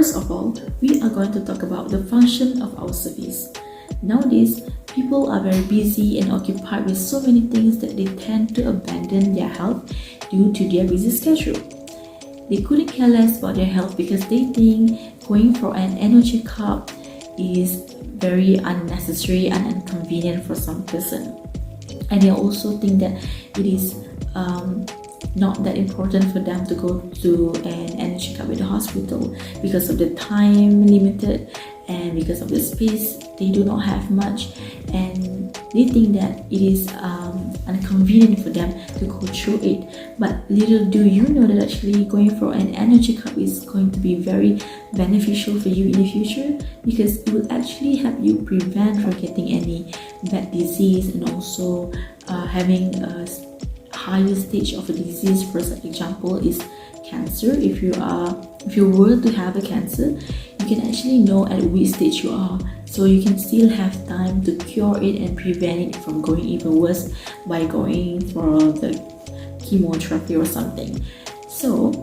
First of all, we are going to talk about the function of our service. Nowadays, people are very busy and occupied with so many things that they tend to abandon their health due to their busy schedule. They couldn't care less about their health because they think going for an annual checkup is very unnecessary and inconvenient for some person. And they also think that it is not that important for them to go to an annual checkup at the hospital because of the time limited and because of the space they do not have much, and they think that it is inconvenient for them to go through it. But little do you know that actually going for an annual checkup is going to be very beneficial for you in the future, because it will actually help you prevent from getting any bad disease and also having a higher stage of a disease. For example is cancer. If you were to have a cancer, you can actually know at which stage you are, so you can still have time to cure it and prevent it from going even worse by going for the chemotherapy or something. So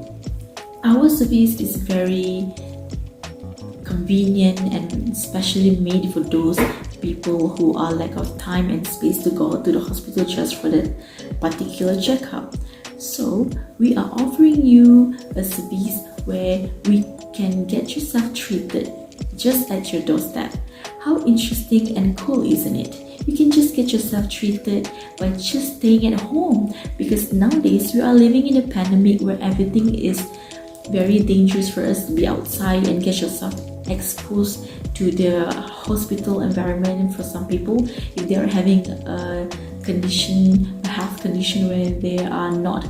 our service is very convenient and especially made for those people who are lack of time and space to go to the hospital just for that particular checkup. So we are offering you a service where we can get yourself treated just at your doorstep. How interesting and cool, isn't it? You can just get yourself treated by just staying at home, because nowadays we are living in a pandemic where everything is very dangerous for us to be outside and get yourself exposed to the hospital environment. For some people, if they are having a health condition where they are not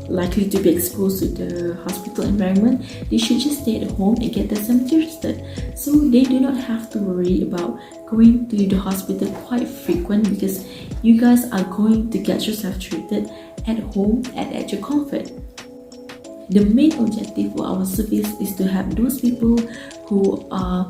likely to be exposed to the hospital environment, they should just stay at home and get themselves tested, so they do not have to worry about going to the hospital quite frequent, because you guys are going to get yourself treated at home and at your comfort. The main objective for our service is to help those people who are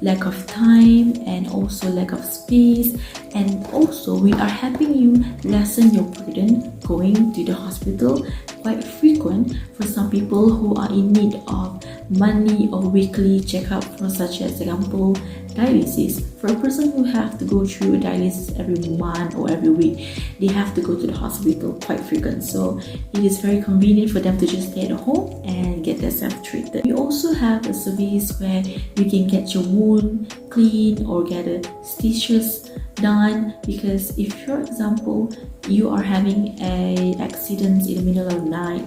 lack of time and also lack of space, and also we are helping you lessen your burden going to the hospital quite frequent for some people who are in need of monthly or weekly checkup, for such as example dialysis. For a person who have to go through dialysis every month or every week, they have to go to the hospital quite frequent, so it is very convenient for them to just stay at home and get themselves treated. We also have a service where you can get your wound clean or get a stitches done, because if, for example, you are having a accident in the middle of the night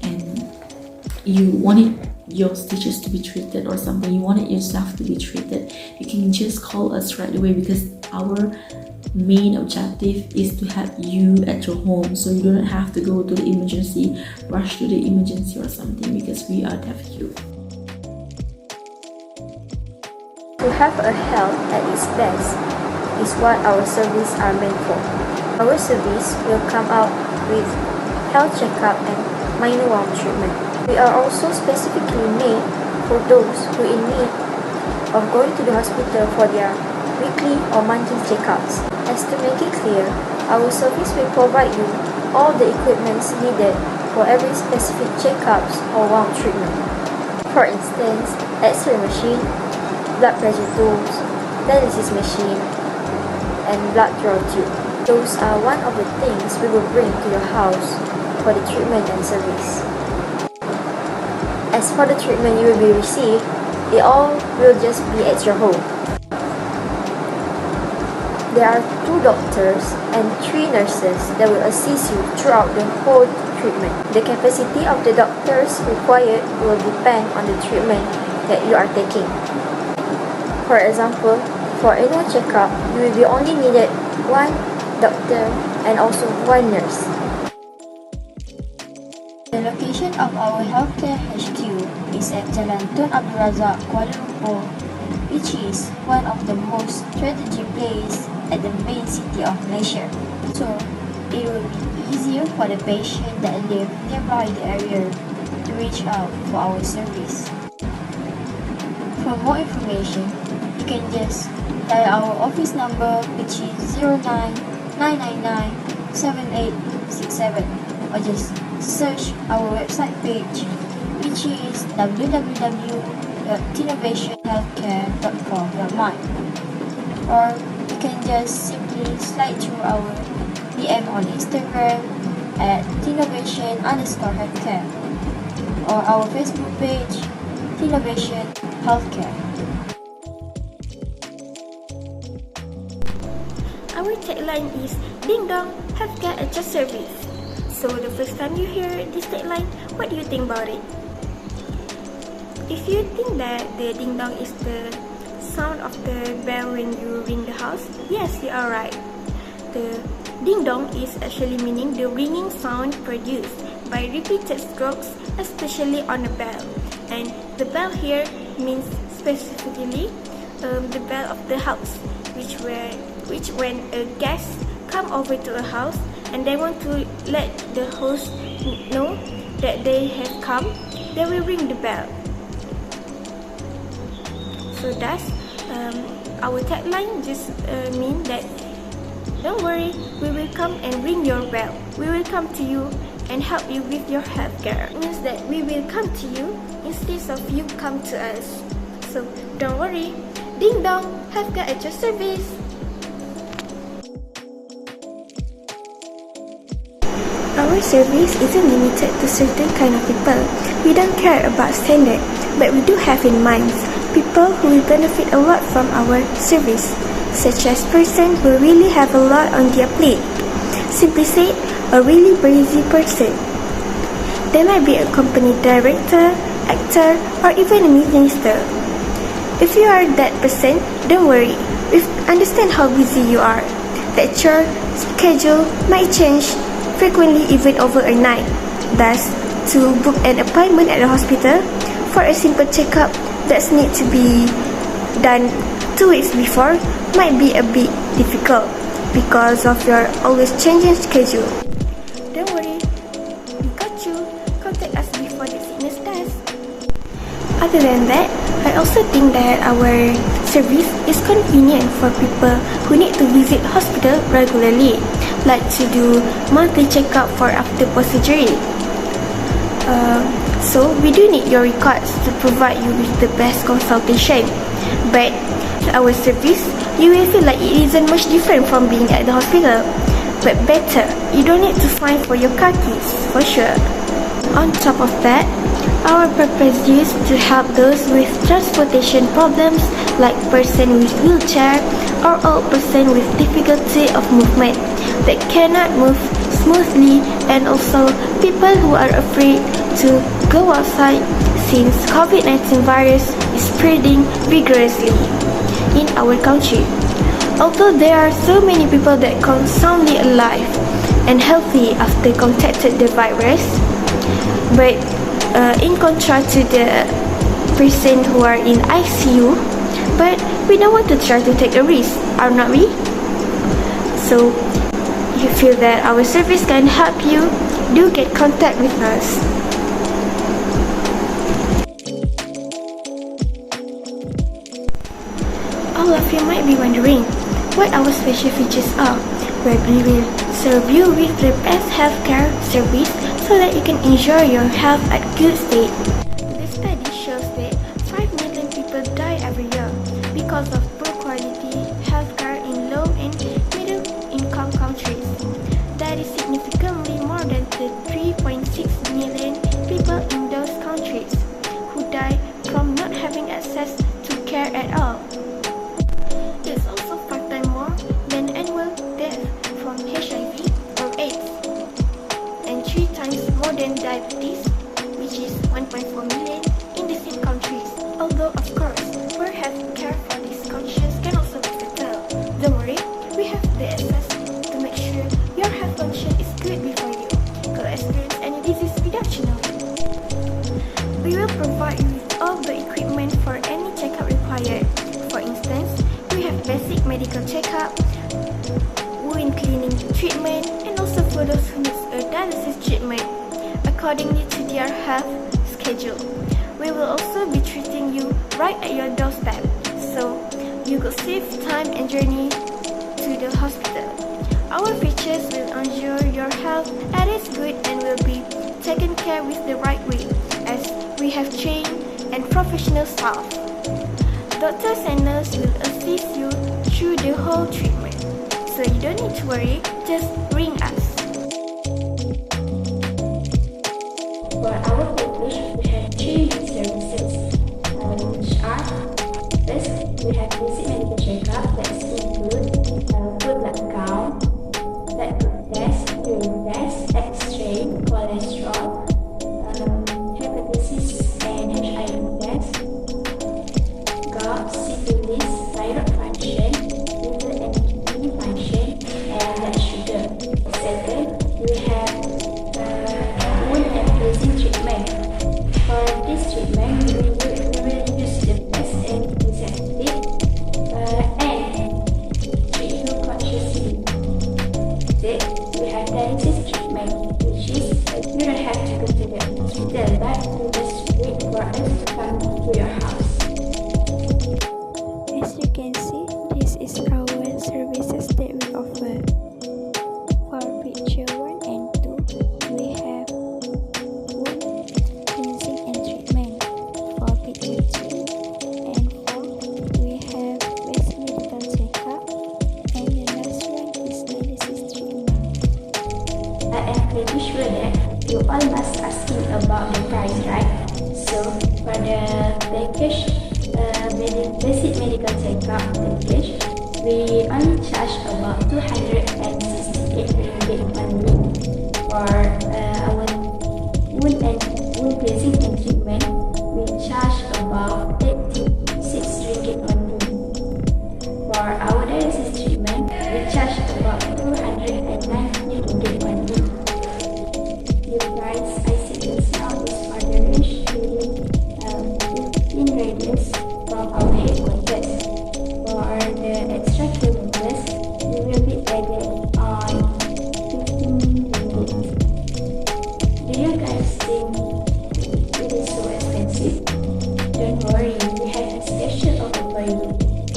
and you wanted your stitches to be treated or something, you wanted yourself to be treated, you can just call us right away, because our main objective is to help you at your home, so you don't have to go to the emergency, rush to the emergency or something, because we are there for you. To have a health at its best is what our service are meant for. Our service will come out with health checkup and minor wound treatment. We are also specifically made for those who in need of going to the hospital for their weekly or monthly checkups. As to make it clear, our service will provide you all the equipments needed for every specific checkups or wound treatment. For instance, X-ray machine, blood pressure tools, dialysis machine, and blood draw tube. Those are one of the things we will bring to your house for the treatment and service. As for the treatment you will be received, it all will just be at your home. There are 2 doctors and 3 nurses that will assist you throughout the whole treatment. The capacity of the doctors required will depend on the treatment that you are taking. For example, for annual checkup, you will be only needed 1 doctor and also 1 nurse. The location of our healthcare HQ is at Jalan Tun Abdul Razak, Kuala Lumpur, which is one of the most strategic places at the main city of Malaysia. So, it will be easier for the patient that live nearby the area to reach out for our service. For more information, you can just dial our office number, which is 099997867, or just search our website page, which which is www.teenovationhealthcare.com.my, or you can just simply slide through our DM on Instagram at Teenovation_healthcare, or our Facebook page, Teenovation Healthcare. Our tagline is Ding Dong, Healthcare at your service. So the first time you hear this tagline, what do you think about it? If you think that the ding dong is the sound of the bell when you ring the house, yes, you are right. The ding dong is actually meaning the ringing sound produced by repeated strokes, especially on a bell. And the bell here means specifically the bell of the house, which when a guest come over to a house and they want to let the host know that they have come, they will ring the bell. So that's our tagline just mean that don't worry, we will come and ring your bell. We will come to you and help you with your healthcare. It means that we will come to you instead of you come to us. So don't worry, ding dong, healthcare at your service. Our service isn't limited to certain kind of people. We don't care about standard, but we do have in mind people who will benefit a lot from our service, such as person who really have a lot on their plate. Simply said, a really busy person. They might be a company director, actor, or even a minister. If you are that person, don't worry. We understand how busy you are. That your schedule might change frequently, even over a night. Thus, to book an appointment at the hospital for a simple checkup that needs to be done 2 weeks before might be a bit difficult because of your always changing schedule. Don't worry, we got you. Contact us before the sickness test. Other than that, I also think that our service is convenient for people who need to visit hospital regularly, like to do monthly checkup for after post-surgery. So we do need your records to provide you with the best consultation. But our service, you will feel like it isn't much different from being at the hospital. But better, you don't need to sign for your car keys, for sure. On top of that, our purpose is to help those with transportation problems, like person with wheelchair or old person with difficulty of movement that cannot move smoothly, and also people who are afraid to go outside since COVID-19 virus is spreading vigorously in our country. Although there are so many people that come soundly alive and healthy after contacted the virus, but in contrast to the person who are in ICU, but we don't want to try to take a risk, are not we? So, you feel that our service can help you, do get contact with us. All of you might be wondering what our special features are, where we will serve you with the best healthcare service so that you can enjoy your health at good state. The study shows that 5 million people die every year because of poor quality healthcare in low and middle income countries. That is significantly more than the 3.6 million people in those countries who die from not having access to care at all. It's also 5 times more than annual death from HIV or AIDS, and 3 times more than diabetes, which is 1.4 million in the same countries. Although, of course, poor health care for these countries can also be fatal. Don't worry, we have the access to make sure your health condition is good before you go experience any disease without you knowing. We will provide you with all the equipment for any checkup required. For instance, we have basic medical checkup, wound cleaning treatment, and also for those who need a dialysis treatment accordingly to their health schedule. We will also be treating you right at your doorstep, so you could save time and journey to the hospital. Our features will ensure your health at its good and will be taken care with the right way, as we have trained and professional staff. Doctors and nurses will assist you through the whole treatment, so you don't need to worry, just ring us. For our package, we have three main services, which are: first, we have basic medical checkup that include full blood count, blood group test, urine test, X-ray, cholesterol, hepatitis and HIV test, gout, syphilis, thyroid function, liver and kidney function, and blood sugar. Second, we have wound and bruising treatment. For this treatment, we will use the best antiseptic and treat you consciously. Third, we have dialysis treatment, which is you don't have to go to the hospital, but you just wait for us to come to your house. As you can see, this is our services that we offer. For picture 1 and 2, we have wound cleansing and treatment. For picture 3 and 4, we have basic medical checkup, and the last one is dialysis treatment. I am pretty sure that you all must asking about the price, right? So for the package, basic medical checkup package, we only charge about 268 ringgit only. For our wound cleansing and treatment, we charge about 86 ringgit only. For our dialysis treatment, we charge about 290 ringgit only. The price I said just now is for the range within 15 radius from our headquarters. For the extra kilometers, we will be added on 15 ringgit. Do you guys think it is so expensive? Don't worry, we have a special offer for you.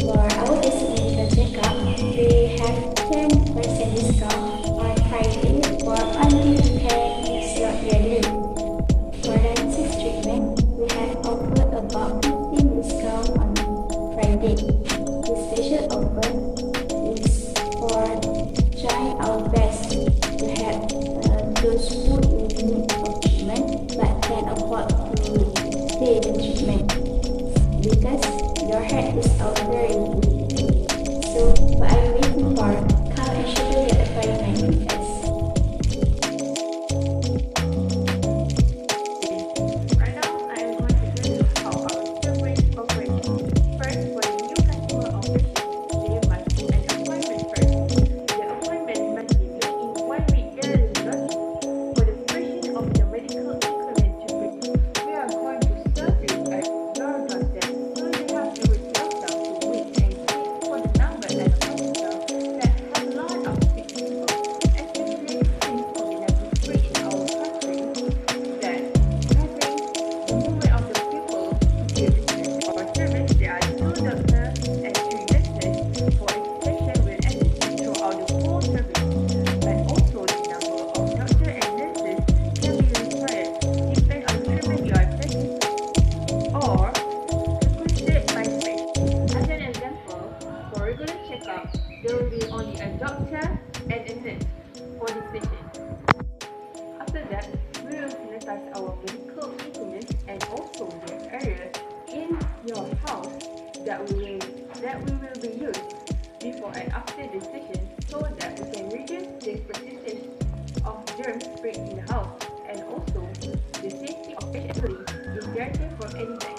For our basic medical checkup, we have 10% discount on Friday for only 10 slot yearly. For dialysis treatment, we have offered about 15 discount on Friday. This special offer is for trying our best to have those who in need of treatment but can afford to pay the treatment, because your head is our priority. So what are you waiting for? Come and schedule your appointment with us. Right now, I am going to show you how our service operates. First, for the new customer operation, they must book an appointment first. The appointment must be made in 1 week early notice. For the preparation of your medical equipment to bring, we are going to serve you at your doorstep, so you have to wait yourself to wait and wait for the number at the hospital that has a lot of sick people, especially since COVID has been free in our country, that having the movement of the people to give our service. There are 2 doctors and 3 nurses for inspection will assist you throughout the whole service, but also the number of doctors and nurses can be required depend on the treatment you are taking or requested by patient. As an example, for regular checkup, there will be only a doctor and a nurse for this patient. After that, we will sanitize our medical equipment and also the area in your house that we will be used before and after the session, so that we can reduce the percentage of germs spread in the house, and also the safety of patient is guaranteed from any time.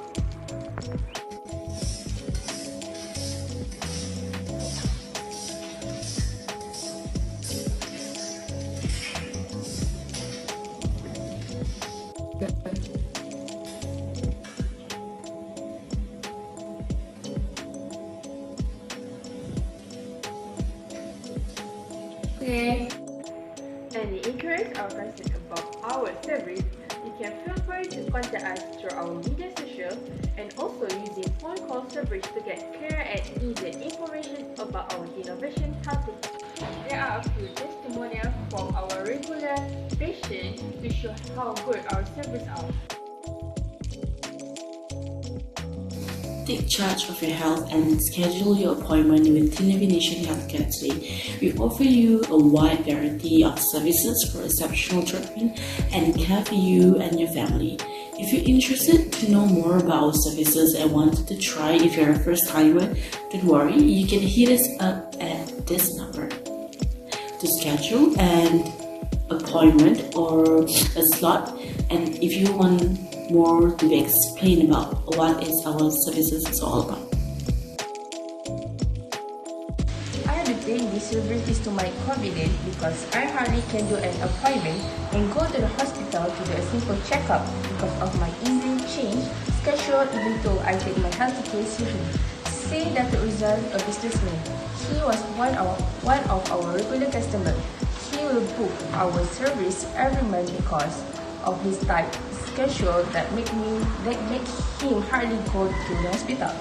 Any inquiries or questions about our service, you can feel free to contact us through our media social and also using phone call service to get clear and easy information about our Teenovation health. There are a few testimonials from our regular patients to show how good our service are. Take charge of your health and schedule your appointment with Teenovation Healthcare today. We offer you a wide variety of services for exceptional treatment and care for you and your family. If you're interested to know more about our services and wanted to try if you're a first timer, don't worry, you can hit us up at this number to schedule an appointment or a slot. And if you want more to be explained about what is our services is all about. I undertake this service is to my convenience because I hardly can do an appointment and go to the hospital to do a simple checkup because of my easily changed schedule even though I take my health care seriously. Say that the result a businessman. He was one of our regular customers. He will book our service every month because of his tight schedule that make him hardly go to the hospital.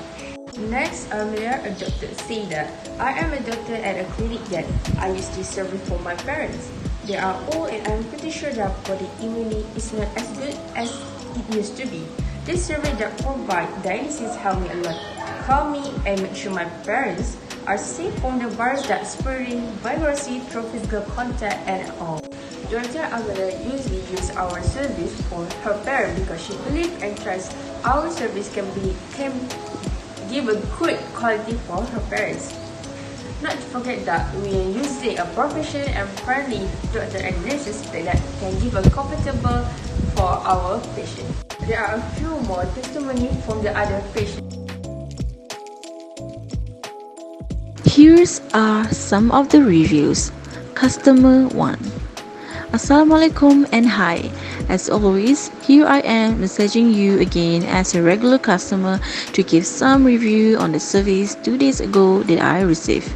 Next, earlier a doctor said that I am a doctor at a clinic that I used to serve for my parents. They are old and I'm pretty sure that body immunity is not as good as it used to be. This survey that provide diagnosis help me a lot. Call me and make sure my parents are safe from the virus that's spreading vibrancy through physical contact and all. Daughter Amanda usually use our service for her parents because she believes and trusts our service can give a good quality for her parents. Not to forget that we are using a professional and friendly doctor and nurses that can give a comfortable for our patients. There are a few more testimonies from the other patients. Here are some of the reviews. Customer 1. Assalamualaikum and hi. As always, here I am messaging you again as a regular customer to give some review on the service 2 days ago that I received.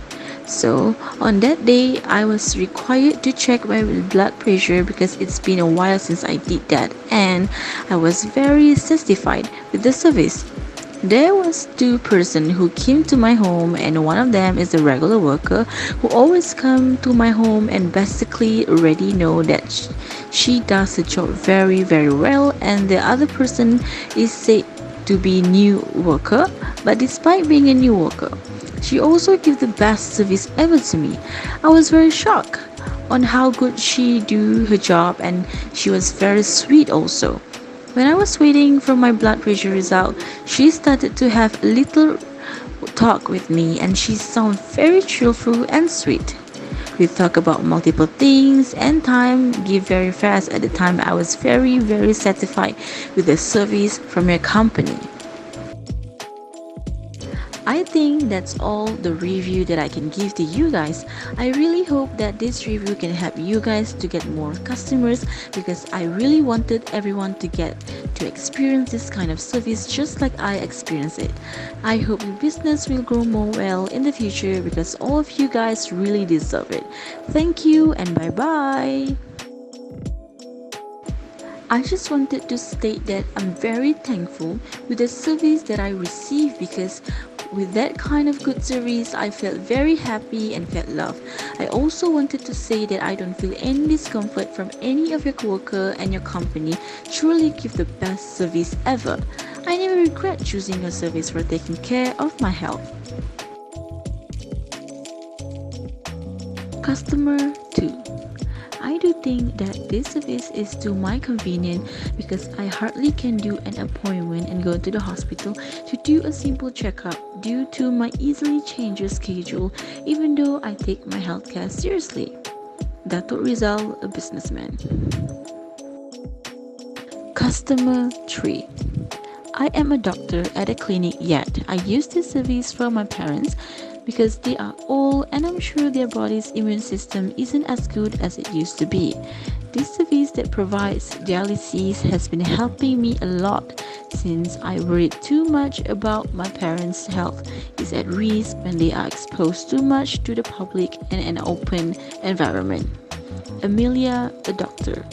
So, on that day, I was required to check my blood pressure because it's been a while since I did that, and I was very satisfied with the service. There was 2 persons who came to my home, and one of them is a regular worker who always come to my home and basically already know that she does the job very well, and the other person is said to be new worker, but despite being a new worker, she also gives the best service ever to me. I was very shocked on how good she do her job, and she was very sweet also. When I was waiting for my blood pressure result, she started to have a little talk with me and she sounded very cheerful and sweet. We talk about multiple things and time give very fast. At the time, I was very satisfied with the service from your company. I think that's all the review that I can give to you guys. I really hope that this review can help you guys to get more customers because I really wanted everyone to get to experience this kind of service just like I experienced it. I hope your business will grow more well in the future because all of you guys really deserve it. Thank you and bye bye. I just wanted to state that I'm very thankful with the service that I received because with that kind of good service, I felt very happy and felt loved. I also wanted to say that I don't feel any discomfort from any of your coworker and your company truly give the best service ever. I never regret choosing your service for taking care of my health. Customer 2. I do think that this service is to my convenience because I hardly can do an appointment and go to the hospital to do a simple checkup due to my easily changing schedule even though I take my healthcare seriously. Datuk Rizal, a businessman. Customer 3. I am a doctor at a clinic yet I use this service for my parents because they are old and I'm sure their body's immune system isn't as good as it used to be. This service that provides dialysis has been helping me a lot since I worried too much about my parents' health is at risk when they are exposed too much to the public and an open environment. Amelia, a doctor.